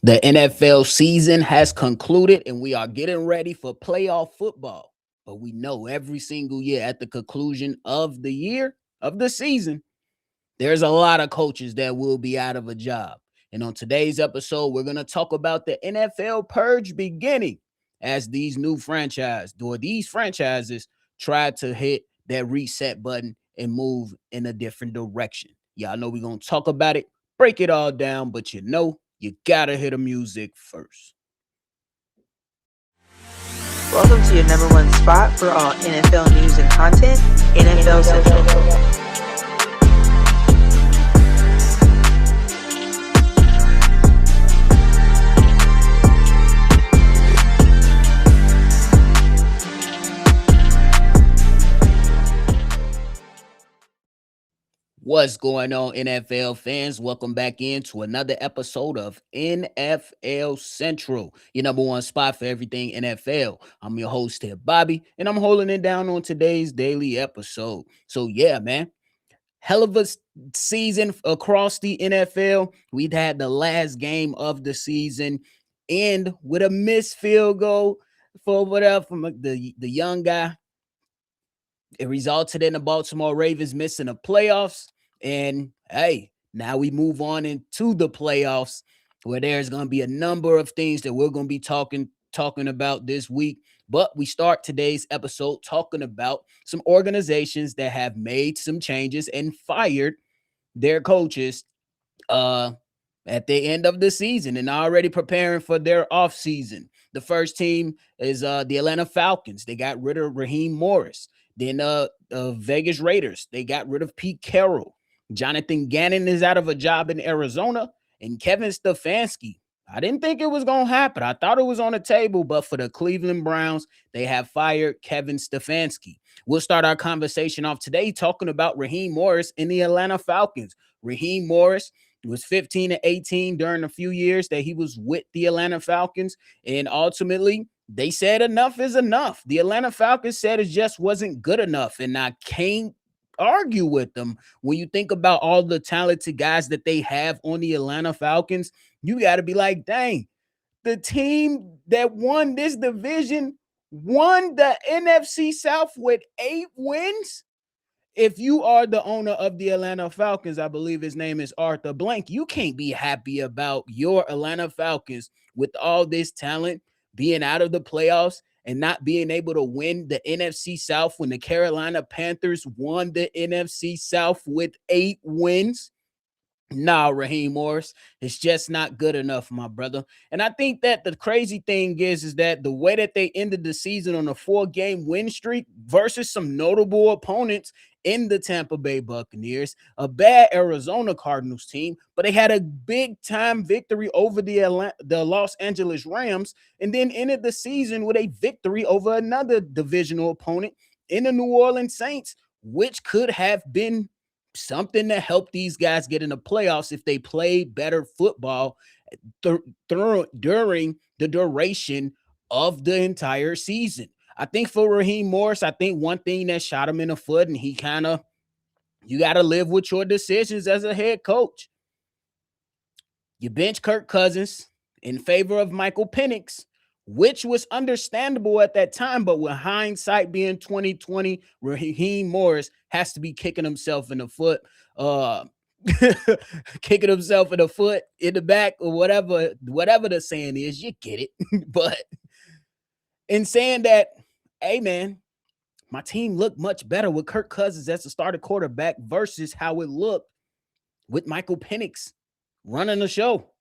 The NFL season has concluded and we are getting ready for playoff football. But we know every single year at the conclusion of the year, of the season, there's a lot of coaches that will be out of a job. And on today's episode, we're going to talk about the NFL purge beginning as these franchises try to hit that reset button and move in a different direction. Y'all know we're going to talk about it, break it all down, but you got to hear the music first. Welcome to your number one spot for all NFL news and content, NFL Central. What's going on, NFL fans? Welcome back into another episode of NFL Central, your number one spot for everything NFL. I'm your host here, Bobby, and I'm holding it down on today's daily episode. So, yeah, man, hell of a season across the NFL. We've had the last game of the season end with a missed field goal for whatever from the young guy. It resulted in the Baltimore Ravens missing the playoffs. And hey, now we move on into the playoffs where there's going to be a number of things that we're going to be talking about this week. But we start today's episode talking about some organizations that have made some changes and fired their coaches at the end of the season and already preparing for their offseason. The first team is the Atlanta Falcons. They got rid of Raheem Morris. Then Vegas Raiders, they got rid of Pete Carroll. Jonathan Gannon is out of a job in Arizona. And Kevin Stefanski, I didn't think it was going to happen. I thought it was on the table, but for the Cleveland Browns, they have fired Kevin Stefanski. We'll start our conversation off today talking about Raheem Morris in the Atlanta Falcons. Raheem Morris was 15 and 18 during a few years that he was with the Atlanta Falcons. And ultimately, they said enough is enough. The Atlanta Falcons said it just wasn't good enough. And I can't argue with them. When you think about all the talented guys that they have on the Atlanta Falcons, you got to be like, dang, the team that won this division won the NFC South with 8 wins. If you are the owner of the Atlanta Falcons, I believe his name is Arthur Blank, you can't be happy about your Atlanta Falcons with all this talent being out of the playoffs and not being able to win the NFC South when the Carolina Panthers won the NFC South with 8 wins. Nah, Raheem Morris, it's just not good enough, my brother. And I think that the crazy thing is that the way that they ended the season on a 4-game win streak versus some notable opponents in the Tampa Bay Buccaneers, a bad Arizona Cardinals team, but they had a big time victory over the Los Angeles Rams, and then ended the season with a victory over another divisional opponent in the New Orleans Saints, which could have been something to help these guys get in the playoffs if they play better football during the duration of the entire season. I think for Raheem Morris, I think one thing that shot him in the foot, and you got to live with your decisions as a head coach. You bench Kirk Cousins in favor of Michael Penix, which was understandable at that time, but with hindsight being 2020, Raheem Morris has to be kicking himself in the foot, kicking himself in the foot, in the back, or whatever the saying is. You get it. But in saying that, hey, man, my team looked much better with Kirk Cousins as the starting quarterback versus how it looked with Michael Penix running the show.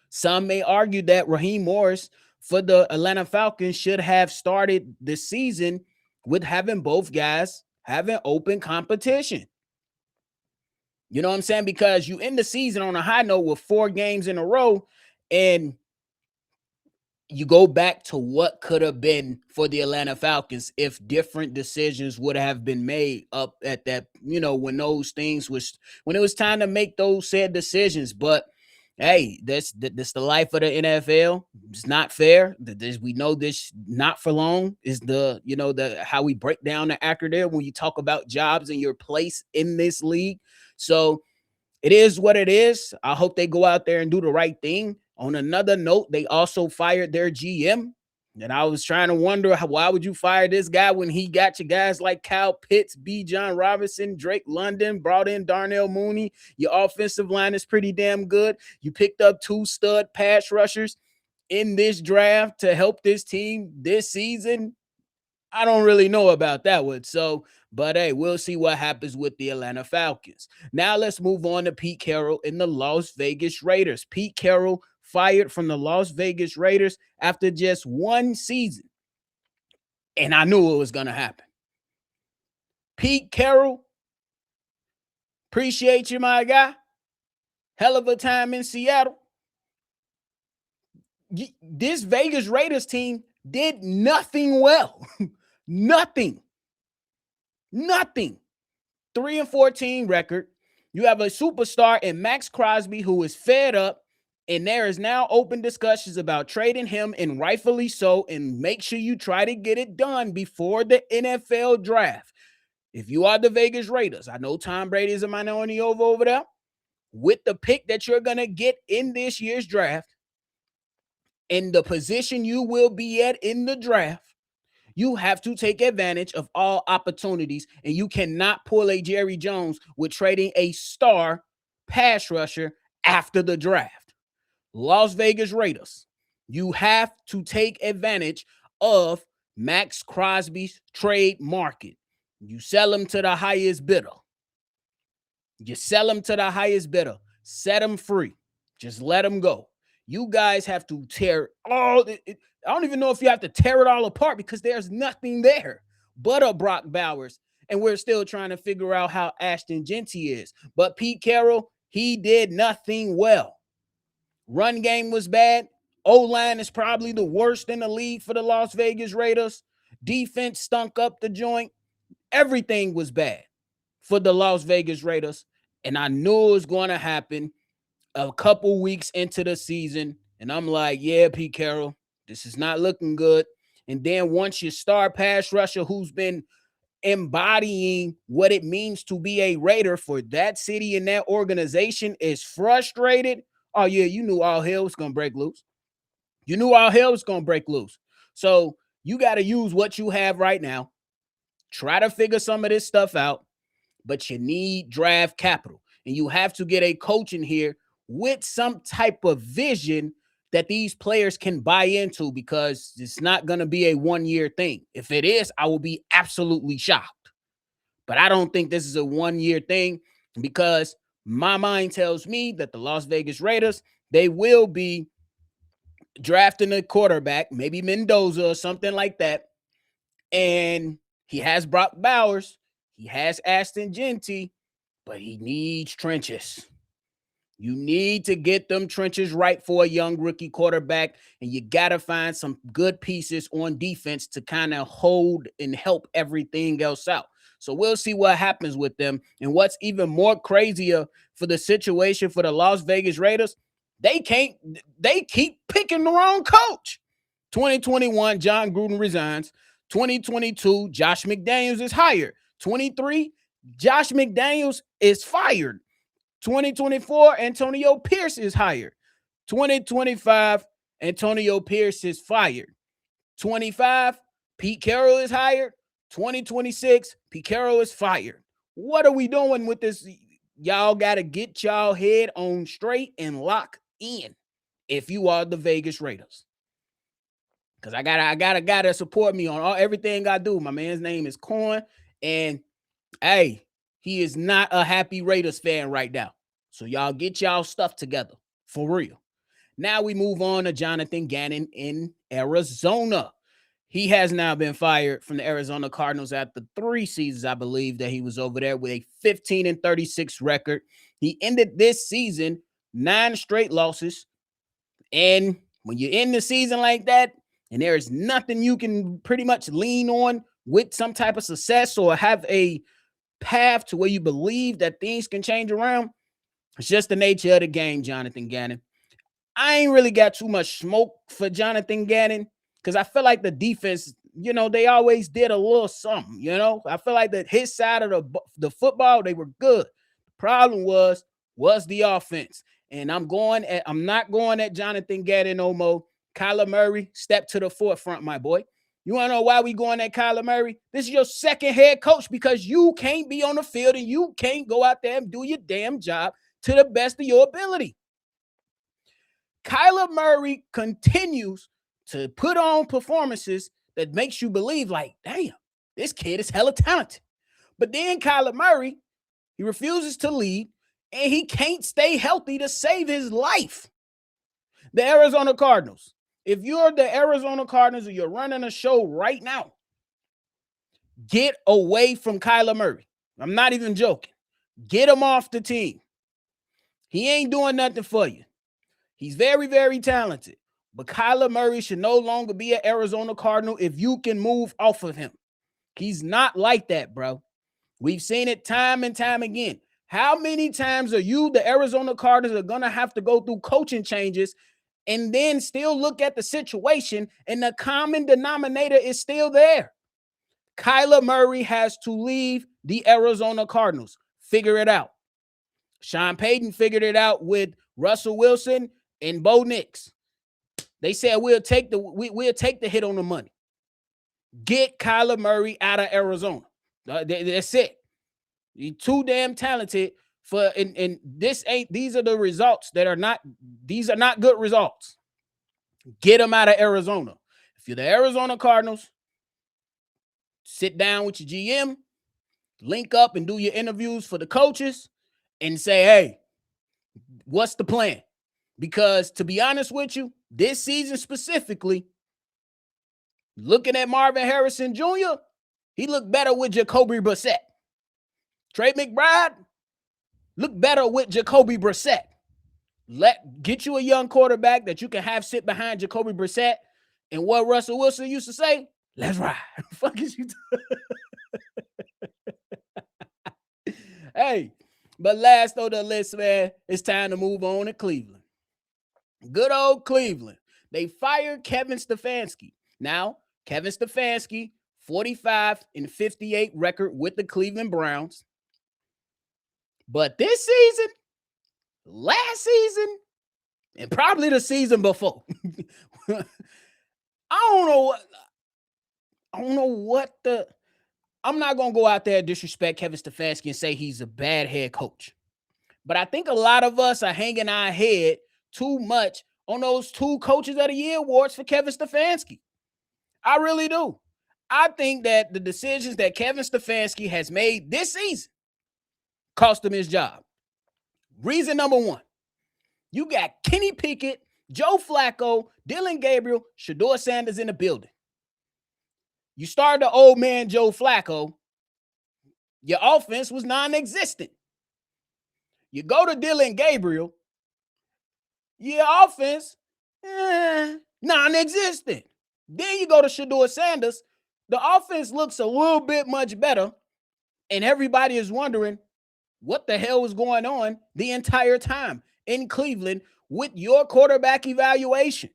Some may argue that Raheem Morris for the Atlanta Falcons should have started the season with having both guys having open competition. You know what I'm saying? Because you end the season on a high note with 4 games in a row, and you go back to what could have been for the Atlanta Falcons if different decisions would have been made up at that, when it was time to make those said decisions. But hey, that's the life of the NFL. It's not fair. We know this not for long is the how we break down the acronym when you talk about jobs and your place in this league. So it is what it is. I hope they go out there and do the right thing. On another note, they also fired their GM. And I was trying to wonder why would you fire this guy when he got you guys like Kyle Pitts, B. John Robinson, Drake London, brought in Darnell Mooney. Your offensive line is pretty damn good. You picked up 2 stud pass rushers in this draft to help this team this season. I don't really know about that one. So, but hey, we'll see what happens with the Atlanta Falcons. Now let's move on to Pete Carroll and the Las Vegas Raiders. Pete Carroll fired from the Las Vegas Raiders after just 1 season. And I knew it was going to happen. Pete Carroll, appreciate you, my guy. Hell of a time in Seattle. This Vegas Raiders team did nothing well. Nothing. 3-14 record. You have a superstar in Max Crosby who is fed up, and there is now open discussions about trading him, and rightfully so, and make sure you try to get it done before the NFL draft. If you are the Vegas Raiders, I know Tom Brady is a minority over there. With the pick that you're going to get in this year's draft, and the position you will be at in the draft, you have to take advantage of all opportunities, and you cannot pull a Jerry Jones with trading a star pass rusher after the draft. Las Vegas Raiders, you have to take advantage of Max Crosby's trade market. You sell him to the highest bidder. Set him free. Just let him go. You guys have to tear all it. I don't even know if you have to tear it all apart because there's nothing there but a Brock Bowers. And we're still trying to figure out how Ashton Genty is. But Pete Carroll, he did nothing well. Run game was bad. O-line is probably the worst in the league for the Las Vegas Raiders. Defense stunk up the joint. Everything was bad for the Las Vegas Raiders. And I knew it was going to happen a couple weeks into the season. And I'm like, yeah, Pete Carroll, this is not looking good. And then once your star pass rusher who's been embodying what it means to be a Raider for that city and that organization is frustrated, oh, yeah, you knew all hell was going to break loose. So you got to use what you have right now. Try to figure some of this stuff out, but you need draft capital. And you have to get a coach in here with some type of vision that these players can buy into, because it's not going to be a 1-year thing. If it is, I will be absolutely shocked. But I don't think this is a 1-year thing, because my mind tells me that the Las Vegas Raiders, they will be drafting a quarterback, maybe Mendoza or something like that. And he has Brock Bowers. He has Ashton Genty, but he needs trenches. You need to get them trenches right for a young rookie quarterback, and you got to find some good pieces on defense to kind of hold and help everything else out. So we'll see what happens with them. And what's even more crazier for the situation for the Las Vegas Raiders, they keep picking the wrong coach. 2021, John Gruden resigns. 2022, Josh McDaniels is hired. 23, Josh McDaniels is fired. 2024, Antonio Pierce is hired. 2025, Antonio Pierce is fired. 25, Pete Carroll is hired. 2026, Pete Carroll is fired. What are we doing with this? Y'all got to get y'all head on straight and lock in if you are the Vegas Raiders. Because I got a guy that support me on everything I do. My man's name is Corn. And hey, he is not a happy Raiders fan right now. So y'all get y'all stuff together. For real. Now we move on to Jonathan Gannon in Arizona. He has now been fired from the Arizona Cardinals after 3 seasons, I believe, that he was over there with a 15-36 record. He ended this season 9 straight losses. And when you end the season like that, and there is nothing you can pretty much lean on with some type of success or have a path to where you believe that things can change around, it's just the nature of the game, Jonathan Gannon. I ain't really got too much smoke for Jonathan Gannon because I feel like the defense, they always did a little something, I feel like that his side of the football, they were good. The problem was the offense. And I'm not going at Jonathan Gannon no more. Kyler Murray, step to the forefront, my boy. You want to know why we going at Kyler Murray? This is your second head coach because you can't be on the field and you can't go out there and do your damn job to the best of your ability. Kyler Murray continues to put on performances that makes you believe like, damn, this kid is hella talented. But then Kyler Murray, he refuses to lead and he can't stay healthy to save his life. The Arizona Cardinals. If you're the Arizona Cardinals or you're running a show right now, get away from Kyler Murray. I'm not even joking. Get him off the team. He ain't doing nothing for you. He's very, very talented. But Kyler Murray should no longer be an Arizona Cardinal if you can move off of him. He's not like that, bro. We've seen it time and time again. How many times are you, the Arizona Cardinals, are going to have to go through coaching changes and then still look at the situation and the common denominator is still there? Kyler Murray has to leave the Arizona Cardinals. Figure it out. Sean Payton figured it out with Russell Wilson and Bo Nix. They said we'll take the hit on the money. Get Kyler Murray out of Arizona. That's it. You're too damn talented for and these are the results that are not, these are not good results. Get them out of Arizona. If you're the Arizona Cardinals, sit down with your GM, link up and do your interviews for the coaches and say, hey, what's the plan? Because to be honest with you, this season specifically, looking at Marvin Harrison Jr., he looked better with Jacoby Brissett. Trey McBride looked better with Jacoby Brissett. Get you a young quarterback that you can have sit behind Jacoby Brissett. And what Russell Wilson used to say, let's ride. Fuck is you Hey, but last on the list, man, it's time to move on to Cleveland. Good old Cleveland. They fired Kevin Stefanski. Now, Kevin Stefanski, 45-58 record with the Cleveland Browns. But this season, last season, and probably the season before, I don't know what I'm not going to go out there and disrespect Kevin Stefanski and say he's a bad head coach. But I think a lot of us are hanging our head too much on those 2 Coaches of the Year awards for Kevin Stefanski. I really do. I think that the decisions that Kevin Stefanski has made this season cost him his job. Reason number 1, you got Kenny Pickett, Joe Flacco, Dylan Gabriel, Shedeur Sanders in the building. You started the old man Joe Flacco, your offense was non-existent. You go to Dylan Gabriel, your offense, non-existent. Then you go to Shedeur Sanders, the offense looks a little bit much better, and everybody is wondering what the hell was going on the entire time in Cleveland with your quarterback evaluation.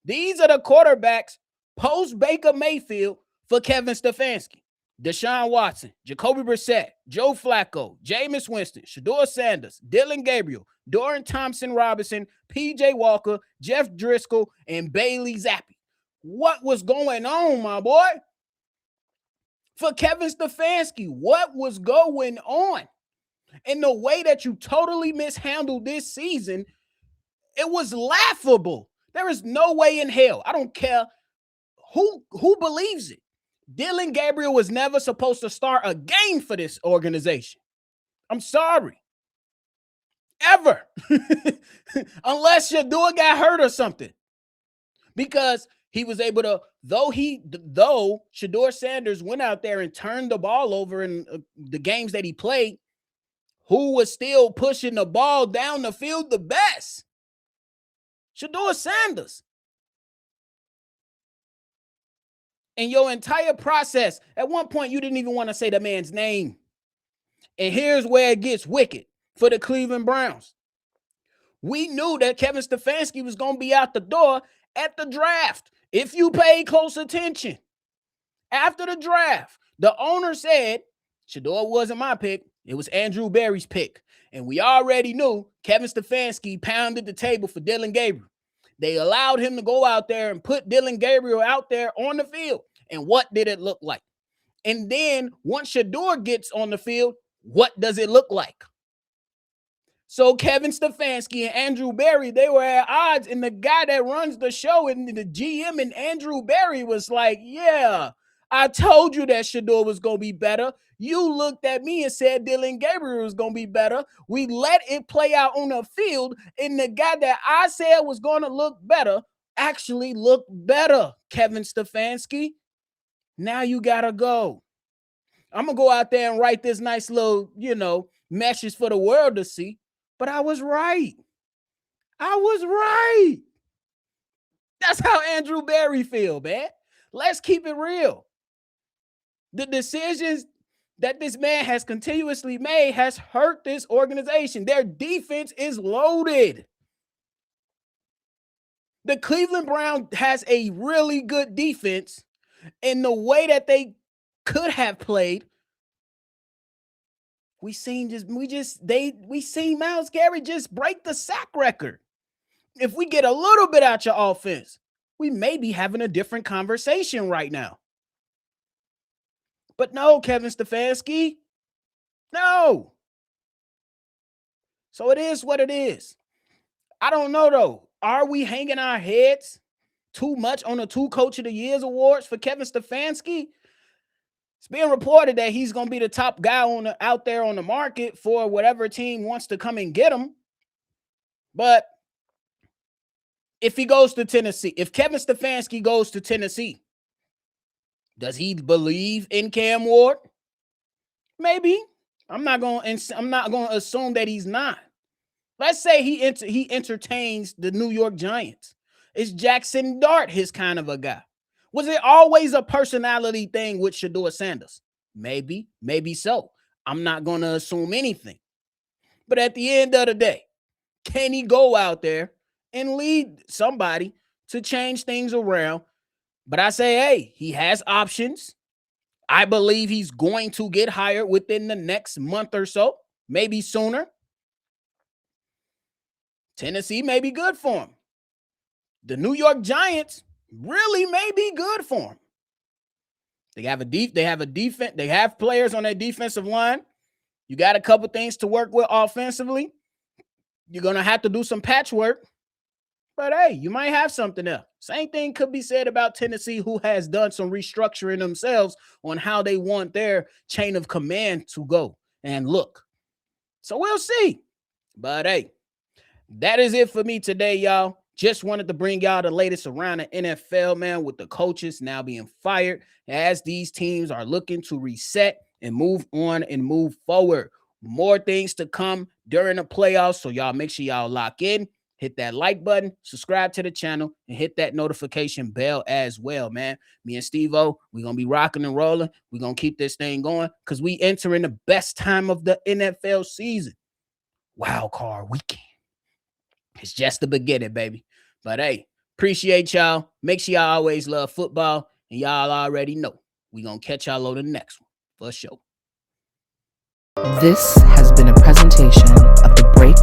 These are the quarterbacks post Baker Mayfield for Kevin Stefanski. Deshaun Watson, Jacoby Brissett, Joe Flacco, Jameis Winston, Shedeur Sanders, Dylan Gabriel, Dorian Thompson-Robinson, P.J. Walker, Jeff Driscoll, and Bailey Zappi. What was going on, my boy? For Kevin Stefanski, what was going on? And the way that you totally mishandled this season, it was laughable. There is no way in hell. I don't care who believes it. Dylan Gabriel was never supposed to start a game for this organization. I'm sorry. Ever. Unless Shedeur got hurt or something. Because he was able to, though Shedeur Sanders went out there and turned the ball over in the games that he played, who was still pushing the ball down the field the best? Shedeur Sanders. And your entire process, at one point, you didn't even want to say the man's name. And here's where it gets wicked for the Cleveland Browns. We knew that Kevin Stefanski was going to be out the door at the draft. If you paid close attention, after the draft, the owner said, Shedeur wasn't my pick. It was Andrew Berry's pick. And we already knew Kevin Stefanski pounded the table for Dillon Gabriel. They allowed him to go out there and put Dillon Gabriel out there on the field. And what did it look like? And then once Shedeur gets on the field, what does it look like? So Kevin Stefanski and Andrew Berry, they were at odds. And the guy that runs the show and the GM and Andrew Berry was like, yeah, I told you that Shedeur was going to be better. You looked at me and said Dillon Gabriel was going to be better. We let it play out on the field. And the guy that I said was going to look better actually looked better, Kevin Stefanski. Now you got to go. I'm going to go out there and write this nice little, message for the world to see. But I was right. That's how Andrew Berry feel, man. Let's keep it real. The decisions that this man has continuously made has hurt this organization. Their defense is loaded. The Cleveland Browns has a really good defense, and the way that they could have played, we seen Myles Garrett just break the sack record. If we get a little bit out your offense, we may be having a different conversation right now. But no, Kevin Stefanski, no. So it is what it is. I don't know, though. Are we hanging our heads too much on the 2 Coach of the Years awards for Kevin Stefanski? It's being reported that he's going to be the top guy out there on the market for whatever team wants to come and get him. But if he goes to Tennessee, if Kevin Stefanski goes to Tennessee, does he believe in Cam Ward? Maybe. I'm not going to assume that he's not. Let's say he entertains the New York Giants. Is Jackson Dart his kind of a guy? Was it always a personality thing with Shedeur Sanders? Maybe so. I'm not going to assume anything. But at the end of the day, can he go out there and lead somebody to change things around? But I say, hey, he has options. I believe he's going to get hired within the next month or so, maybe sooner. Tennessee may be good for him. The New York Giants really may be good for him. They have a defense. They have players on their defensive line. You got a couple things to work with offensively. You're going to have to do some patchwork. But hey, you might have something there. Same thing could be said about Tennessee, who has done some restructuring themselves on how they want their chain of command to go and look. So we'll see. But hey, that is it for me today, y'all. Just wanted to bring y'all the latest around the NFL, man, with the coaches now being fired as these teams are looking to reset and move on and move forward. More things to come during the playoffs, so y'all make sure y'all lock in. Hit that like button, subscribe to the channel, and hit that notification bell as well, man. Me and Steve-O, we're going to be rocking and rolling. We're going to keep this thing going because we entering the best time of the NFL season. Wild card weekend. It's just the beginning, baby. But hey, appreciate y'all. Make sure y'all always love football. And y'all already know we're going to catch y'all on the next one for sure. This has been a presentation of the Break